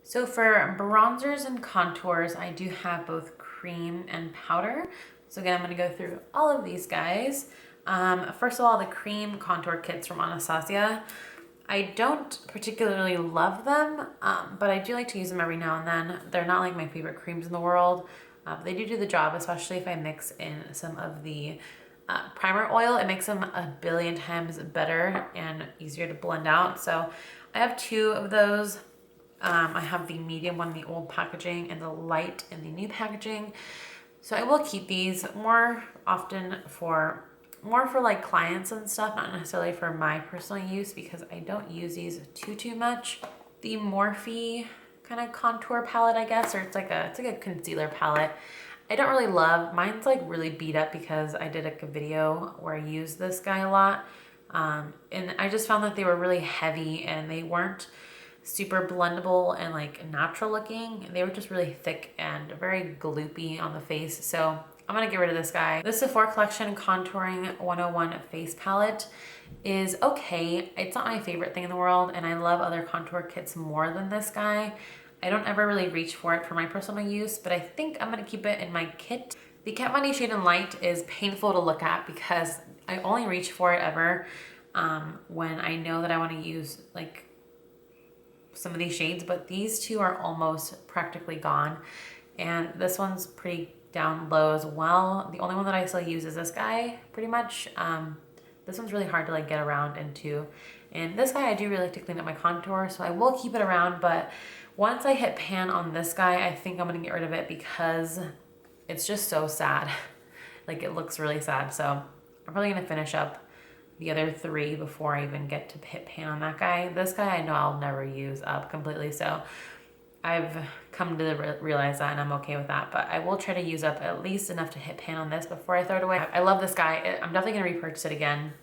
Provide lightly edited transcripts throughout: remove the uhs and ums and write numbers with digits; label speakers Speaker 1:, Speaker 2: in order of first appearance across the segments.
Speaker 1: So for bronzers and contours, I do have both cream and powder. So again, I'm gonna go through all of these guys. First of all, the cream contour kits from Anastasia. I don't particularly love them, but I do like to use them every now and then. They're not like my favorite creams in the world. They do the job, especially if I mix in some of the primer oil. It makes them a billion times better and easier to blend out. So I have two of those. I have the medium one in the old packaging and the light in the new packaging. So I will keep these more often for like clients and stuff, not necessarily for my personal use because I don't use these too much. The Morphe kind of contour palette, I guess, or it's like a concealer palette. I don't really love, mine's like really beat up because I did like a video where I used this guy a lot. And I just found that they were really heavy and they weren't super blendable and like natural looking. They were just really thick and very gloopy on the face. So I'm gonna get rid of this guy. This Sephora Collection Contouring 101 Face Palette is okay. It's not my favorite thing in the world and I love other contour kits more than this guy. I don't ever really reach for it for my personal use, but I think I'm gonna keep it in my kit. The Kat Von D Shade in Light is painful to look at because I only reach for it ever when I know that I wanna use like some of these shades, but these two are almost practically gone. And this one's pretty down low as well. The only one that I still use is this guy pretty much. This one's really hard to like get around into. And this guy, I do really like to clean up my contour, so I will keep it around, but once I hit pan on this guy, I think I'm gonna get rid of it because it's just so sad. Like it looks really sad. So I'm probably gonna finish up the other three before I even get to hit pan on that guy. This guy I know I'll never use up completely, so I've come to realize that and I'm okay with that, but I will try to use up at least enough to hit pan on this before I throw it away. I love this guy. I'm definitely gonna repurchase it again.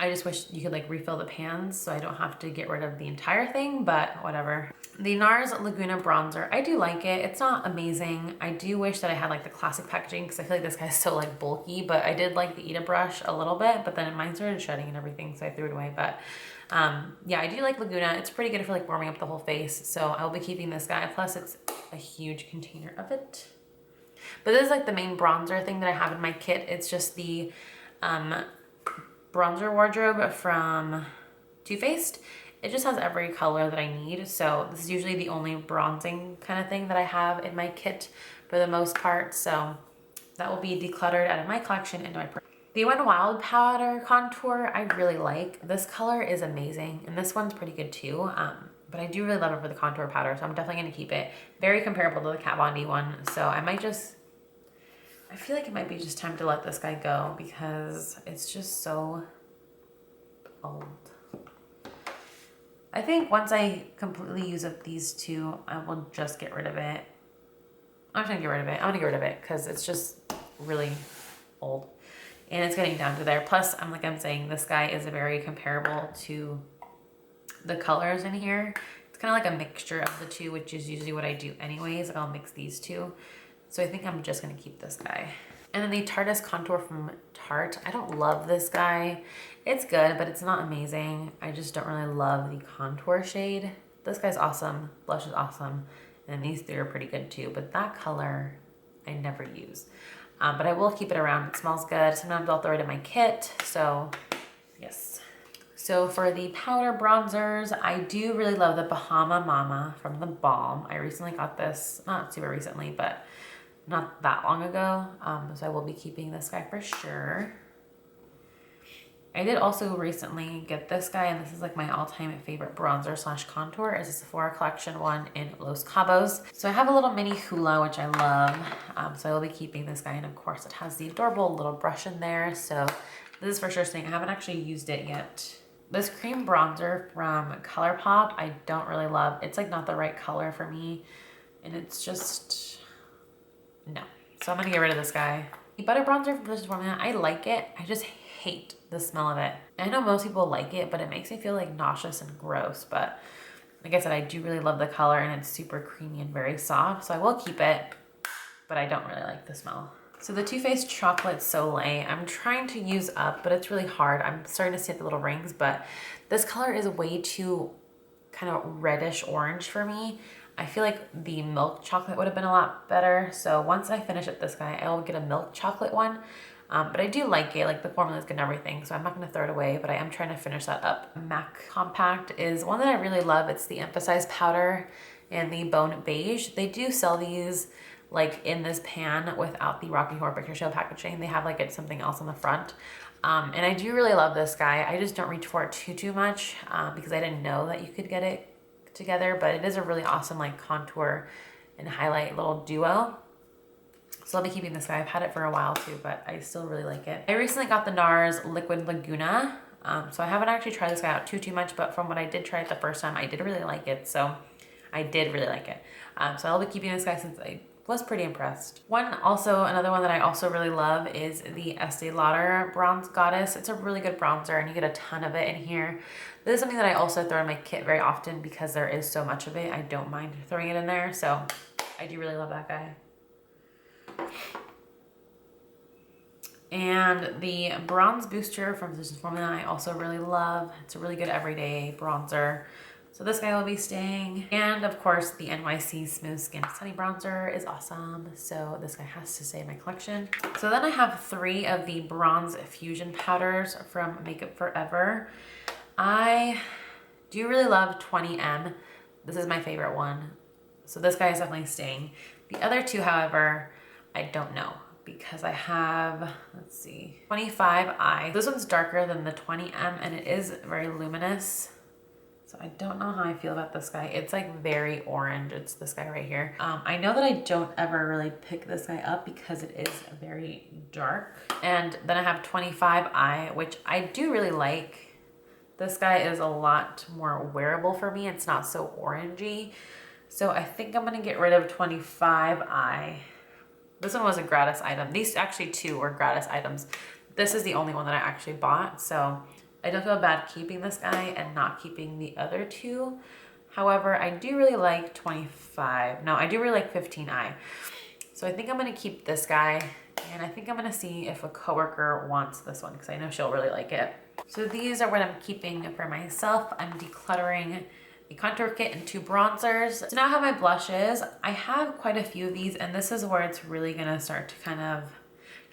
Speaker 1: I just wish you could like refill the pans so I don't have to get rid of the entire thing, but whatever. The NARS Laguna bronzer, I do like it. It's not amazing. I do wish that I had like the classic packaging because I feel like this guy's so like bulky, but I did like the Ita brush a little bit, but then mine started shedding and everything, so I threw it away. But yeah, I do like Laguna. It's pretty good for like warming up the whole face, so I'll be keeping this guy. Plus it's a huge container of it. But this is like the main bronzer thing that I have in my kit. It's just the bronzer wardrobe from Too Faced. It just has every color that I need. So this is usually the only bronzing kind of thing that I have in my kit for the most part. So that will be decluttered out of my collection into my purse. The Wet n Wild powder contour I really like. This color is amazing and this one's pretty good too. But I do really love it for the contour powder, so I'm definitely gonna keep it. Very comparable to the Kat Von D one. So I feel like it might be just time to let this guy go because it's just so old. I think once I completely use up these two, I will just get rid of it. I'm just gonna get rid of it. I'm gonna get rid of it because it's just really old and it's getting down to there. Plus, like I'm saying, this guy is very comparable to the colors in here. It's kind of like a mixture of the two, which is usually what I do anyways. Like I'll mix these two. So I think I'm just gonna keep this guy. And then the Tarteist Contour from Tarte. I don't love this guy. It's good, but it's not amazing. I just don't really love the contour shade. This guy's awesome, blush is awesome, and these three are pretty good too, but that color I never use. But I will keep it around. It smells good. Sometimes I'll throw it in my kit, so yes. So for the powder bronzers, I do really love the Bahama Mama from the Balm. I recently got this, not super recently, but not that long ago. So I will be keeping this guy for sure. I did also recently get this guy, and this is like my all-time favorite bronzer slash contour. It's a Sephora Collection one in Los Cabos. So I have a little mini hula, which I love. So I will be keeping this guy, and of course it has the adorable little brush in there. So this is for sure staying. I haven't actually used it yet. This cream bronzer from ColourPop, I don't really love. It's like not the right color for me, and it's just, no. So I'm gonna get rid of this guy. The butter bronzer from Blush Formula, I like it. I just hate the smell of it. I know most people like it, but it makes me feel like nauseous and gross. But like I said, I do really love the color and it's super creamy and very soft. So I will keep it, but I don't really like the smell. So the Too Faced Chocolate Soleil, I'm trying to use up, but it's really hard. I'm starting to see the little rings, but this color is way too kind of reddish orange for me. I feel like the milk chocolate would have been a lot better. So once I finish up this guy, I will get a milk chocolate one. But I do like it, like the formula is good and everything, so I'm not gonna throw it away, but I am trying to finish that up. MAC Compact is one that I really love. It's the Emphasize Powder and the Bone Beige. They do sell these like in this pan without the Rocky Horror Picture Show packaging. They have like it's something else on the front. And I do really love this guy. I just don't reach for it too much because I didn't know that you could get it together, but it is a really awesome like contour and highlight little duo. So I'll be keeping this guy. I've had it for a while too, but I still really like it. I recently got the NARS Liquid Laguna. So I haven't actually tried this guy out too much, but from what I did try it the first time, I did really like it. So I did really like it. So I'll be keeping this guy since I was pretty impressed. Another one that I also really love is the Estee Lauder Bronze Goddess. It's a really good bronzer and you get a ton of it in here. This is something that I also throw in my kit very often because there is so much of it. I don't mind throwing it in there. So I do really love that guy. And the Bronze Booster from this formula I also really love. It's a really good everyday bronzer. So this guy will be staying. And of course the NYC Smooth Skin Sunny Bronzer is awesome. So this guy has to stay in my collection. So then I have 3 of the Bronze Fusion Powders from Makeup Forever. I do really love 20M. This is my favorite one. So this guy is definitely staying. The other 2, however, I don't know because I have, let's see, 25i. This one's darker than the 20M and it is very luminous. So I don't know how I feel about this guy. It's like very orange. It's this guy right here. I know that I don't ever really pick this guy up because it is very dark. And then I have 25i, which I do really like. This guy is a lot more wearable for me. It's not so orangey. So I think I'm gonna get rid of 25i. This one was a gratis item. These actually 2 were gratis items. This is the only one that I actually bought. So I don't feel bad keeping this guy and not keeping the other 2. However, I do really like 25. No, I do really like 15i. So I think I'm gonna keep this guy and I think I'm gonna see if a coworker wants this one because I know she'll really like it. So these are what I'm keeping for myself. I'm decluttering a contour kit and 2 bronzers. So now I have my blushes. I have quite a few of these and this is where it's really gonna start to kind of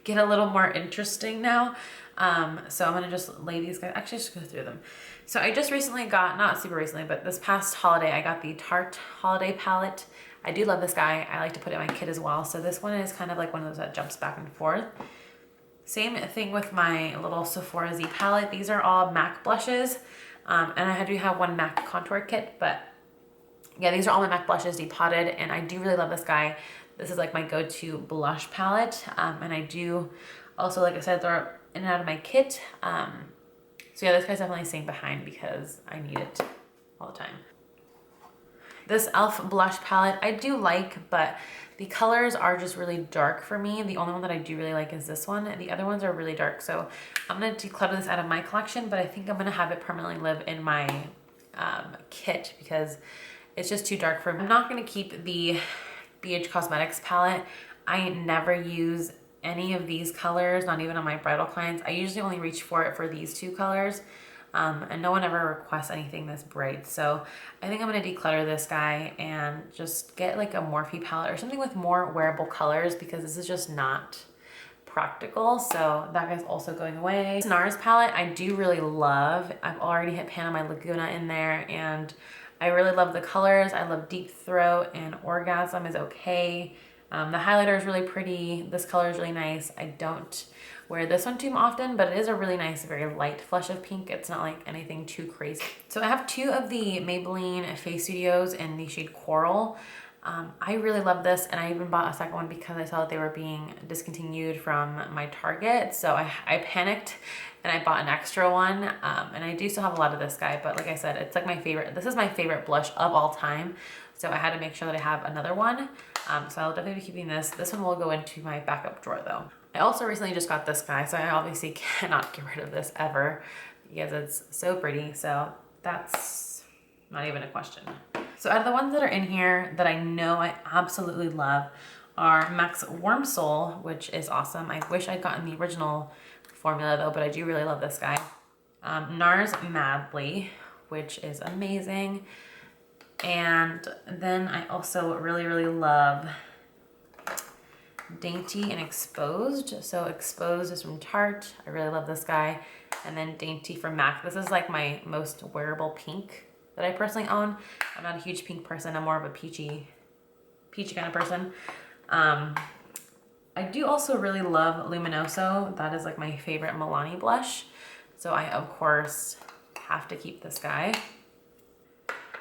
Speaker 1: get a little more interesting now. So I'm gonna just lay these guys, actually just go through them. So I just recently got, not super recently, but this past holiday, I got the Tarte Holiday Palette. I do love this guy. I like to put it in my kit as well. So this one is kind of like one of those that jumps back and forth. Same thing with my little Sephora Z palette. These are all MAC blushes. And I do have one MAC contour kit, but yeah, these are all my MAC blushes depotted and I do really love this guy. This is like my go-to blush palette. And I do also, like I said, throw it in and out of my kit. So yeah, this guy's definitely staying behind because I need it all the time. This e.l.f. blush palette I do like, but the colors are just really dark for me. The only one that I do really like is this one. The other ones are really dark. So I'm gonna declutter this out of my collection, but I think I'm gonna have it permanently live in my kit because it's just too dark for me. I'm not gonna keep the BH Cosmetics palette. I never use any of these colors, not even on my bridal clients. I usually only reach for it for these 2 colors. And no one ever requests anything this bright. So I think I'm gonna declutter this guy and just get like a Morphe palette or something with more wearable colors because this is just not practical. So that guy's also going away. This NARS palette I do really love. I've already hit pan on my Laguna in there and I really love the colors. I love Deep Throat and Orgasm is okay. The highlighter is really pretty. This color is really nice. I don't wear this one too often, but it is a really nice, very light flush of pink. It's not like anything too crazy. So I have 2 of the Maybelline Face Studios in the shade Coral. I really love this and I even bought a second one because I saw that they were being discontinued from my Target. So I panicked and I bought an extra one. And I do still have a lot of this guy, but like I said, it's like my favorite. This is my favorite blush of all time. So I had to make sure that I have another one. So I'll definitely be keeping this. This one will go into my backup drawer though. I also recently just got this guy, so I obviously cannot get rid of this ever because it's so pretty. So that's not even a question. So out of the ones that are in here that I know I absolutely love are MAC's Warm Soul, which is awesome. I wish I'd gotten the original formula though, but I do really love this guy. NARS Madly, which is amazing. And then I also really love Dainty and Exposed. So Exposed is from Tarte. I really love this guy. And then Dainty from MAC. This is like my most wearable pink that I personally own. I'm not a huge pink person. I'm more of a peachy kind of person. I do also really love Luminoso. That is like my favorite Milani blush. So I, of course, have to keep this guy.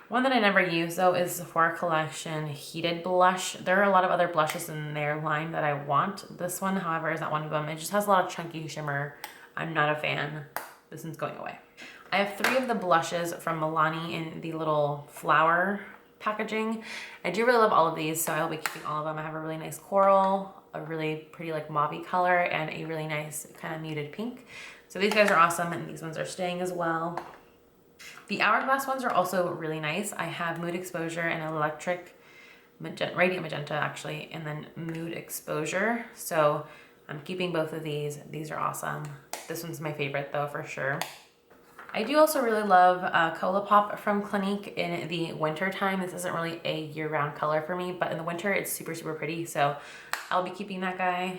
Speaker 1: One that I never use though is Sephora Collection Heated Blush. There are a lot of other blushes in their line that I want. This one, however, is not one of them. It just has a lot of chunky shimmer. I'm not a fan. This one's going away. I have 3 of the blushes from Milani in the little flower packaging. I do really love all of these, so I will be keeping all of them. I have a really nice coral, a really pretty like mauve color, and a really nice kind of muted pink. So these guys are awesome, and these ones are staying as well. The Hourglass ones are also really nice. I have Mood Exposure and Electric Magenta, Radiant Magenta actually, and then Mood Exposure. So I'm keeping both of these. These are awesome. This one's my favorite though, for sure. I do also really love Colourpop from Clinique in the winter time. This isn't really a year-round color for me, but in the winter it's super pretty, so I'll be keeping that guy.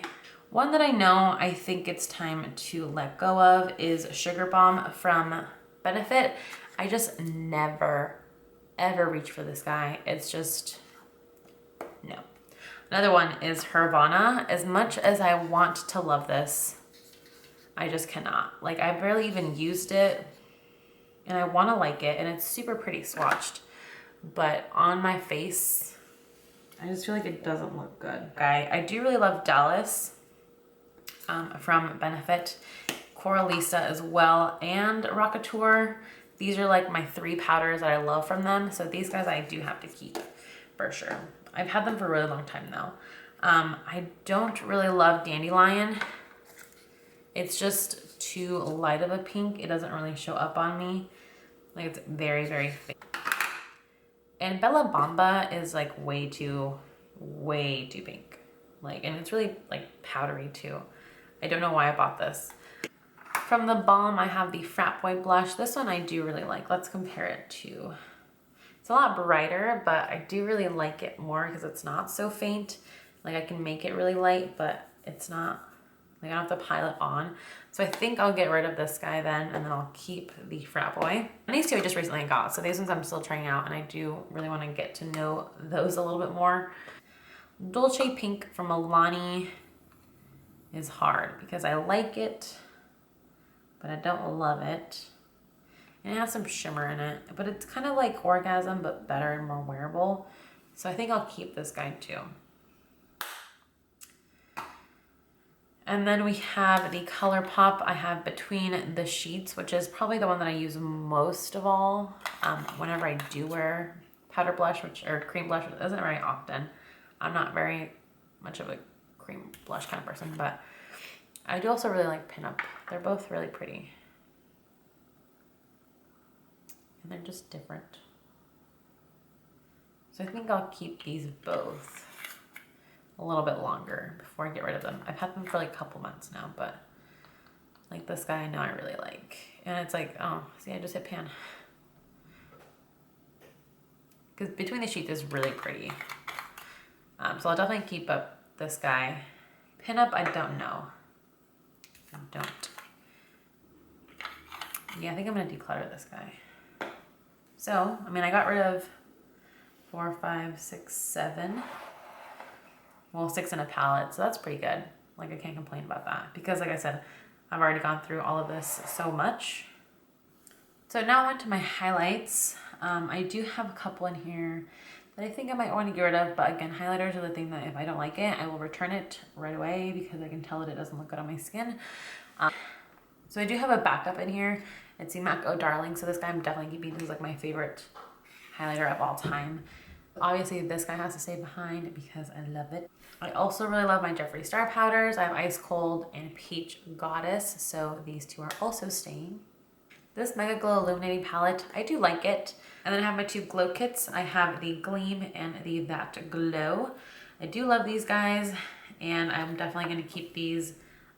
Speaker 1: One that I know I think it's time to let go of is Sugar Bomb from Benefit. I just never ever reach for this guy. It's just, no. Another one is Hervana. As much as I want to love this, I just cannot. Like, I barely even used it, and I want to like it, and it's super pretty swatched, but on my face, I just feel like it doesn't look good. I do really love Dallas from Benefit, Coralisa as well, and Rockateur. These are like my 3 powders that I love from them, so these guys I do have to keep for sure. I've had them for a really long time though. I don't really love Dandelion. It's just too light of a pink. It doesn't really show up on me. Like, it's very faint. And Bella Bamba is like way too pink. Like, and it's really like powdery too. I don't know why I bought this. From the Balm, I have the Frat Boy blush. This one I do really like. Let's compare it to, it's a lot brighter, but I do really like it more because it's not so faint. Like, I can make it really light, but it's not, like, I don't have to pile it on. So I think I'll get rid of this guy then, and then I'll keep the Frat Boy. And these 2 I just recently got, so these ones I'm still trying out, and I do really want to get to know those a little bit more. Dolce Pink from Milani is hard because I like it, but I don't love it. And it has some shimmer in it, but it's kind of like Orgasm, but better and more wearable. So I think I'll keep this guy too. And then we have the Colourpop. I have Between the Sheets, which is probably the one that I use most of all whenever I do wear powder blush, or cream blush. It isn't very often. I'm not very much of a cream blush kind of person, but I do also really like Pinup. They're both really pretty. And they're just different. So I think I'll keep these both a little bit longer before I get rid of them. I've had them for like a couple months now, but like this guy I know I really like. And it's like, oh, see, I just hit pan. Because Between the Sheets is really pretty. So I'll definitely keep up this guy. Pinup, I don't know. I don't. Yeah, I think I'm gonna declutter this guy. So, I mean, I got rid of 4, 5, 6, 7. Well, 6 in a palette, so that's pretty good. Like, I can't complain about that because, like I said, I've already gone through all of this so much. So now on to my highlights. I do have a couple in here that I think I might want to get rid of, but again, highlighters are the thing that if I don't like it, I will return it right away because I can tell that it doesn't look good on my skin. So I do have a backup in here. It's the MAC Oh Darling, so this guy I'm definitely keeping. This is like my favorite highlighter of all time. Obviously, this guy has to stay behind because I love it. I also really love my Jeffree Star powders. I have Ice Cold and Peach Goddess, so these 2 are also staying. This Mega Glow Illuminating Palette, I do like it. And then I have my 2 glow kits. I have the Gleam and the That Glow. I do love these guys, and I'm definitely going to keep these.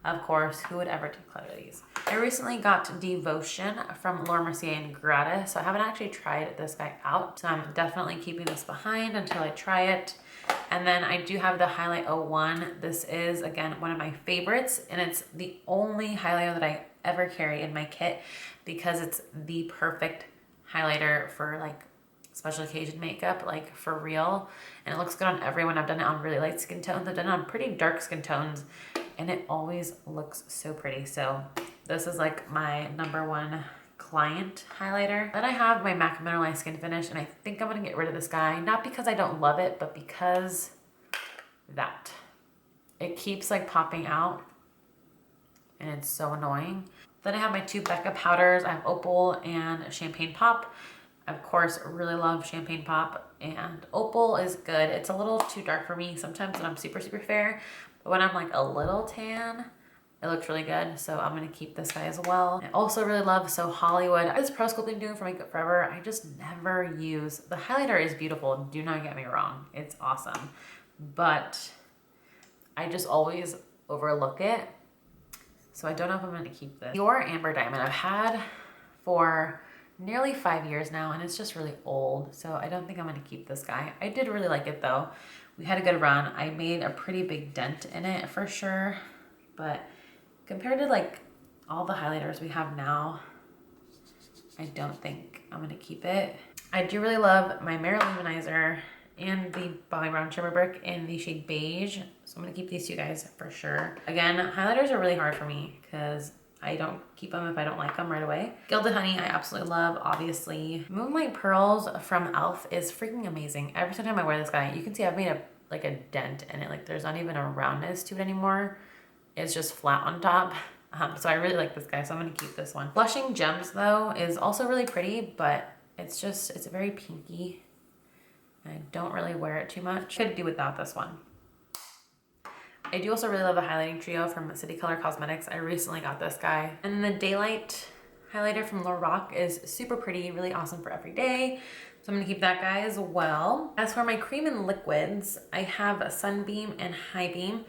Speaker 1: Of course, who would ever declutter these? I recently got Devotion from Laura Mercier and Gratis, so I haven't actually tried this guy out. So I'm definitely keeping this behind until I try it. And then I do have the Highlight 01. This is, again, one of my favorites, and it's the only highlighter that I ever carry in my kit because it's the perfect highlighter for like special occasion makeup, like for real. And it looks good on everyone. I've done it on really light skin tones. I've done it on pretty dark skin tones, and it always looks so pretty. So this is like my #1 client highlighter. Then I have my MAC Mineralized Skin Finish, and I think I'm gonna get rid of this guy, not because I don't love it, but because that. It keeps like popping out, and it's so annoying. Then I have my 2 Becca powders. I have Opal and Champagne Pop. I, of course, really love Champagne Pop, and Opal is good. It's a little too dark for me sometimes when I'm super, super fair, but when I'm like a little tan, it looks really good, so I'm gonna keep this guy as well. I also really love So Hollywood. This Pro Sculpting Doing for Makeup Forever, I just never use. The highlighter is beautiful, do not get me wrong. It's awesome, but I just always overlook it. So I don't know if I'm gonna keep this. Your Amber Diamond I've had for nearly 5 years now, and it's just really old, so I don't think I'm gonna keep this guy. I did really like it though. We had a good run. I made a pretty big dent in it for sure, but compared to like all the highlighters we have now, I don't think I'm gonna keep it. I do really love my Mirror Luminizer and the Bobbi Brown Shimmer Brick in the shade Beige. So I'm gonna keep these 2 guys for sure. Again, highlighters are really hard for me because I don't keep them if I don't like them right away. Gilded Honey, I absolutely love, obviously. Moonlight Pearls from e.l.f. is freaking amazing. Every single time I wear this guy, you can see I've made a dent in it. Like there's not even a roundness to it anymore. It's just flat on top. So I really like this guy, so I'm gonna keep this one. Blushing Gems though is also really pretty, but it's very pinky. And I don't really wear it too much. Could do without this one. I do also really love the highlighting trio from City Color Cosmetics. I recently got this guy. And then the Daylight highlighter from Lorac is super pretty, really awesome for every day. So I'm gonna keep that guy as well. As for my cream and liquids, I have Sunbeam and High Beam.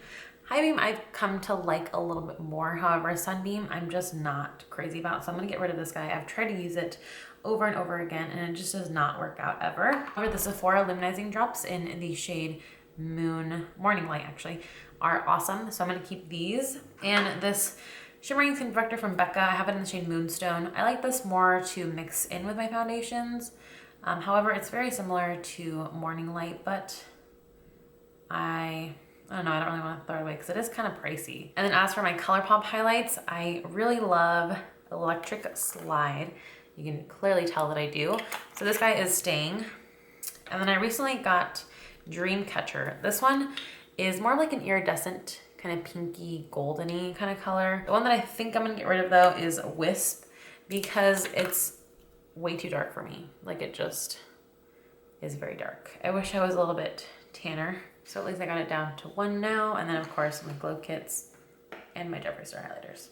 Speaker 1: High Beam I've come to like a little bit more. However, Sunbeam I'm just not crazy about. So I'm gonna get rid of this guy. I've tried to use it over and over again, and it just does not work out ever. However, the Sephora Luminizing Drops in the shade Morning Light actually are awesome. So I'm gonna keep these. And this Shimmering Skin Perfector from Becca, I have it in the shade Moonstone. I like this more to mix in with my foundations. However, it's very similar to Morning Light, but I don't know, I don't really want to throw it away because it is kind of pricey. And then as for my ColourPop highlights, I really love Electric Slide. You can clearly tell that I do. So this guy is staying. And then I recently got Dreamcatcher. This one is more like an iridescent, kind of pinky, goldeny kind of color. The one that I think I'm gonna get rid of though is Wisp because it's way too dark for me. Like it just is very dark. I wish I was a little bit tanner. So at least I got it down to 1 now. And then of course my glow kits and my Jeffree Star highlighters.